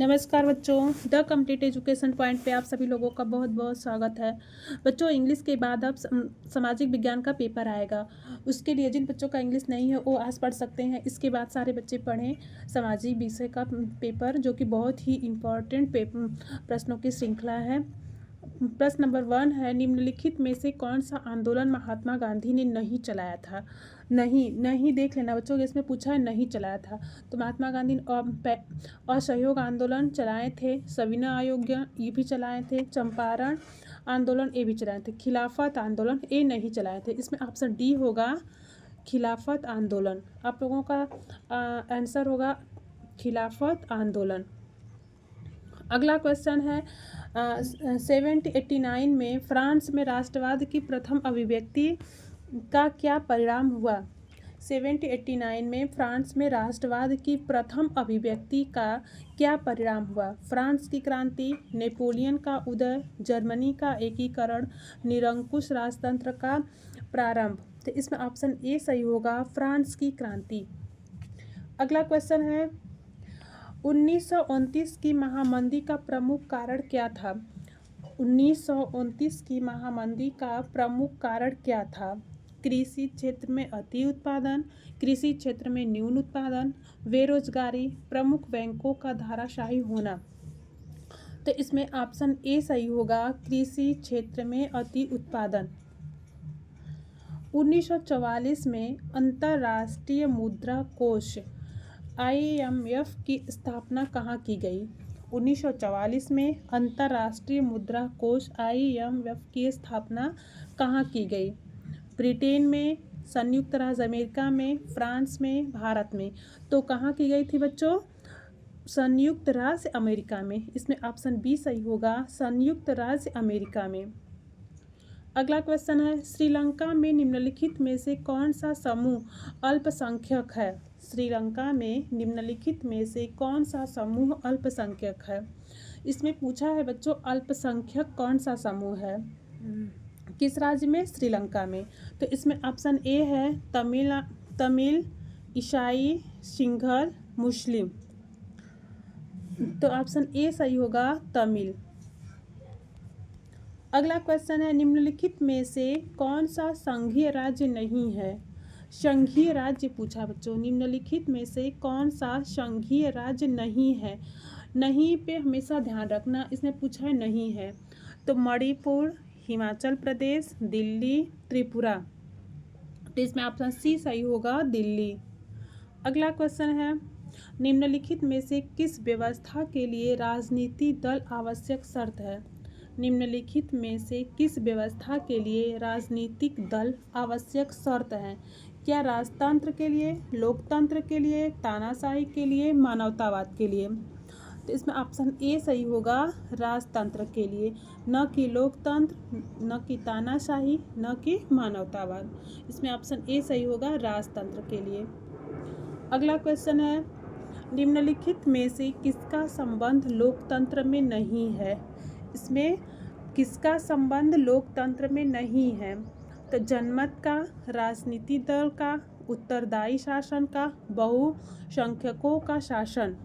नमस्कार बच्चों, the complete education point पे आप सभी लोगों का बहुत बहुत स्वागत है। बच्चों, इंग्लिश के बाद अब सामाजिक विज्ञान का पेपर आएगा। उसके लिए जिन बच्चों का इंग्लिश नहीं है वो आज पढ़ सकते हैं। इसके बाद सारे बच्चे पढ़ें सामाजिक विषय का पेपर, जो कि बहुत ही इम्पोर्टेंट प्रश्नों की श्रृंखला है। प्रश्न नंबर 1 है, निम्नलिखित में से कौन सा आंदोलन महात्मा गांधी ने नहीं चलाया था। नहीं देख लेना बच्चों, इसमें पूछा है नहीं चलाया था। तो महात्मा गांधी ने असहयोग आंदोलन चलाए थे, सविनय आयोग ये भी चलाए थे, चंपारण आंदोलन ये भी चलाए थे, खिलाफत आंदोलन ये नहीं चलाए थे। इसमें ऑप्शन डी होगा खिलाफत आंदोलन। आप लोगों का आंसर होगा खिलाफत आंदोलन। अगला क्वेश्चन है, 1789 में फ्रांस में राष्ट्रवाद की प्रथम अभिव्यक्ति का क्या परिणाम हुआ। 1789 में फ्रांस में राष्ट्रवाद की प्रथम अभिव्यक्ति का क्या परिणाम हुआ। फ्रांस की क्रांति, नेपोलियन का उदय, जर्मनी का एकीकरण, निरंकुश राजतंत्र का प्रारंभ। तो इसमें ऑप्शन ए सही होगा, फ्रांस की क्रांति। अगला क्वेश्चन है, 1929 की महामंदी का प्रमुख कारण क्या था। 1929 की महामंदी का प्रमुख कारण क्या था। कृषि क्षेत्र में अति उत्पादन, कृषि क्षेत्र में न्यून उत्पादन, बेरोजगारी, प्रमुख बैंकों का धाराशाही होना। तो इसमें ऑप्शन ए सही होगा, कृषि क्षेत्र में अति उत्पादन। 1944 में अंतर्राष्ट्रीय मुद्रा कोष IMF की स्थापना कहाँ की गई। 1944 में अंतर्राष्ट्रीय मुद्रा कोष IMF की स्थापना कहाँ की गई। ब्रिटेन में, संयुक्त राज्य अमेरिका में, फ्रांस में, भारत में। तो कहाँ की गई थी बच्चों, संयुक्त राज्य अमेरिका में। इसमें ऑप्शन बी सही होगा, संयुक्त राज्य अमेरिका में। अगला क्वेश्चन है, श्रीलंका में निम्नलिखित में से कौन सा समूह अल्पसंख्यक है। श्रीलंका में निम्नलिखित में से कौन सा समूह अल्पसंख्यक है। इसमें पूछा है बच्चों, अल्पसंख्यक कौन सा समूह है, किस राज्य में, श्रीलंका में। तो इसमें ऑप्शन ए है तमिल, ईसाई, सिंघल, मुस्लिम। तो ऑप्शन ए सही होगा, तमिल। अगला क्वेश्चन है, निम्नलिखित में से कौन सा संघीय राज्य नहीं है। संघीय राज्य पूछा बच्चों, निम्नलिखित में से कौन सा संघीय राज्य नहीं है। नहीं पे हमेशा ध्यान रखना, इसमें पूछा है नहीं है। तो मणिपुर, हिमाचल प्रदेश, दिल्ली, त्रिपुरा। तो इसमें ऑप्शन सी सही होगा, दिल्ली। अगला क्वेश्चन है, निम्नलिखित में से किस व्यवस्था के लिए राजनीति दल आवश्यक शर्त है। निम्नलिखित में से किस व्यवस्था के लिए राजनीतिक दल आवश्यक शर्त है। क्या राजतंत्र के लिए, लोकतंत्र के लिए, तानाशाही के लिए, मानवतावाद के लिए। तो इसमें ऑप्शन ए सही होगा, राजतंत्र के लिए, न कि लोकतंत्र, न कि तानाशाही, न कि मानवतावाद। इसमें ऑप्शन ए सही होगा, राजतंत्र के लिए। अगला क्वेश्चन है, निम्नलिखित में से किसका संबंध लोकतंत्र में नहीं है। इसमें किसका संबंध लोकतंत्र में नहीं है। तो जनमत का, राजनीति दल का, उत्तरदायी शासन का, बहुसंख्यकों का शासन।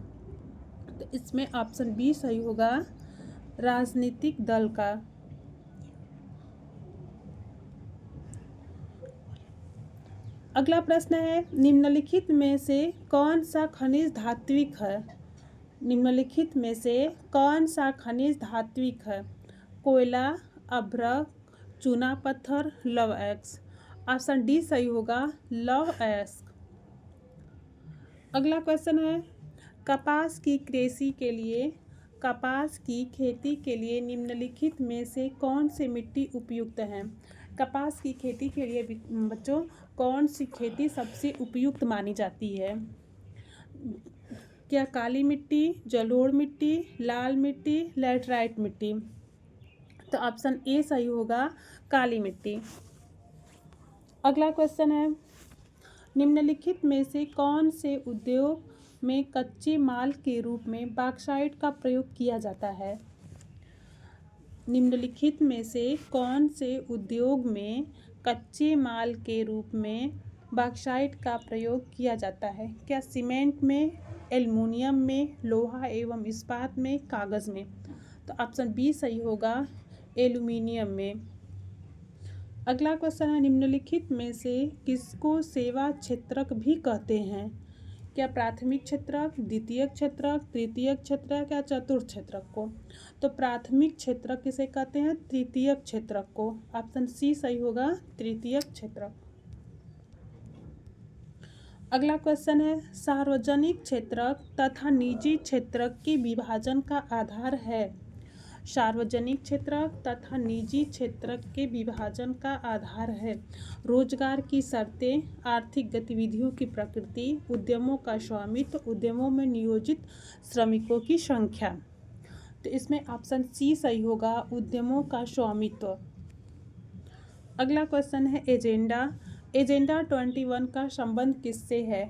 तो इसमें ऑप्शन बी सही होगा, राजनीतिक दल का। अगला प्रश्न है, निम्नलिखित में से कौन सा खनिज धात्विक है। निम्नलिखित में से कौन सा खनिज धात्विक है। कोयला, अभ्रक, चूना पत्थर, लौह अयस्क। ऑप्शन डी सही होगा, लौह अयस्क। अगला क्वेश्चन है, कपास की खेती के लिए निम्नलिखित में से कौन सी मिट्टी उपयुक्त है। कपास की खेती के लिए बच्चों कौन सी खेती सबसे उपयुक्त मानी जाती है। क्या काली मिट्टी, जलोढ़ मिट्टी, लाल मिट्टी, लैटराइट मिट्टी। तो ऑप्शन ए सही होगा, काली मिट्टी। अगला क्वेश्चन है, निम्नलिखित में से कौन से उद्योग में कच्चे माल के रूप में बॉक्साइट का प्रयोग किया जाता है। निम्नलिखित में से कौन से उद्योग में कच्चे माल के रूप में बॉक्साइट का प्रयोग किया जाता है। क्या सीमेंट में, एल्युमिनियम में, लोहा एवं इस्पात में, कागज़ में। तो ऑप्शन बी सही होगा, एल्युमिनियम में। अगला क्वेश्चन है, निम्नलिखित में से किसको सेवा क्षेत्रक भी कहते हैं? क्या प्राथमिक क्षेत्रक, द्वितीयक क्षेत्रक, तृतीयक क्षेत्रक या चतुर्थ क्षेत्रक को? तो प्राथमिक क्षेत्रक किसे कहते हैं? तृतीयक क्षेत्रक को। ऑप्शन सी सही होगा, तृतीयक क्षेत्रक। अगला क्वेश्चन है, सार्वजनिक क्षेत्रक तथा निजी क्षेत्रक के विभाजन का आधार है। सार्वजनिक क्षेत्रक तथा निजी क्षेत्रक के विभाजन का आधार है रोजगार की शर्तें, आर्थिक गतिविधियों की प्रकृति, उद्यमों का स्वामित्व, उद्यमों में नियोजित श्रमिकों की संख्या। तो इसमें ऑप्शन सी सही होगा, उद्यमों का स्वामित्व। अगला क्वेश्चन है, एजेंडा 21 का संबंध किससे है?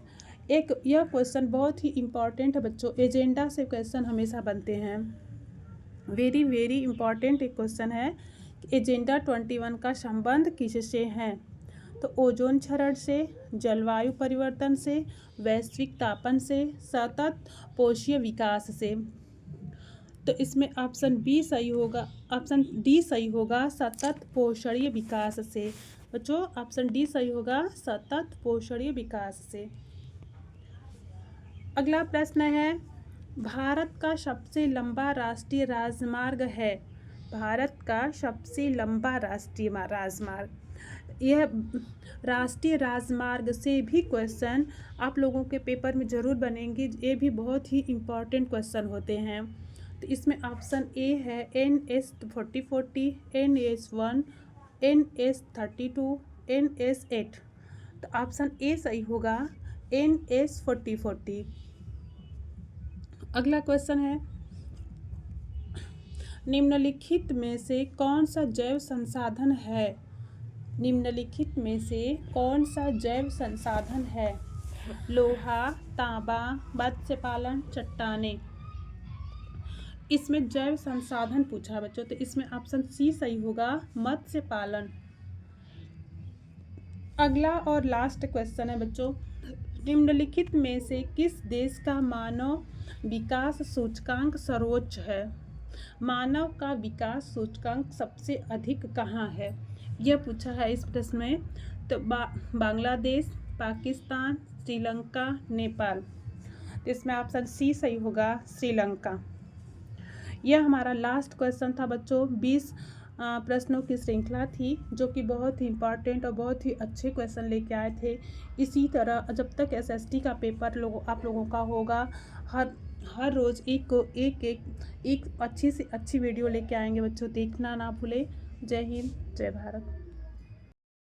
यह क्वेश्चन बहुत ही इम्पॉर्टेंट है बच्चों। एजेंडा से क्वेश्चन हमेशा बनते हैं। वेरी वेरी इम्पॉर्टेंट एक क्वेश्चन है कि एजेंडा 21 का संबंध किससे है? तो ओजोन क्षरण से, जलवायु परिवर्तन से, वैश्विक तापन से, सतत पोषीय विकास से। तो इसमें ऑप्शन बी सही होगा, ऑप्शन डी सही होगा, सतत पोषणीय विकास से। बच्चों ऑप्शन डी सही होगा, सतत पोषणीय विकास से। अगला प्रश्न है, भारत का सबसे लंबा राष्ट्रीय राजमार्ग है। भारत का सबसे लंबा राष्ट्रीय राजमार्ग, यह राष्ट्रीय राजमार्ग से भी क्वेश्चन आप लोगों के पेपर में ज़रूर बनेंगे। ये भी बहुत ही इम्पॉर्टेंट क्वेश्चन होते हैं। तो इसमें ऑप्शन ए है NS 4040, NS1, NS 32, NS 8। तो ऑप्शन ए सही होगा, NS 4040। अगला क्वेश्चन है, निम्नलिखित में से कौन सा जैव संसाधन है? निम्नलिखित में से कौन सा जैव संसाधन है? लोहा, तांबा, मत्स्य पालन, चट्टानें। इसमें जैव संसाधन पूछा है बच्चों, तो इसमें ऑप्शन सी सही होगा, मत्स्य पालन। अगला और लास्ट क्वेश्चन है बच्चों, निम्नलिखित में से किस देश का मानव विकास सूचकांक सर्वोच्च है? मानव का विकास सूचकांक सबसे अधिक कहाँ है? यह पूछा है इस प्रश्न में। तो बांग्लादेश, पाकिस्तान, श्रीलंका, नेपाल। तो इसमें ऑप्शन सी सही होगा, श्रीलंका। यह हमारा लास्ट क्वेश्चन था बच्चों। 20 प्रश्नों की श्रृंखला थी जो कि बहुत ही इम्पॉर्टेंट और बहुत ही अच्छे क्वेश्चन लेके आए थे। इसी तरह जब तक SST का पेपर आप लोगों का होगा, हर रोज़ एक अच्छी से अच्छी वीडियो लेके आएंगे बच्चों। देखना ना भूले। जय हिंद, जय भारत।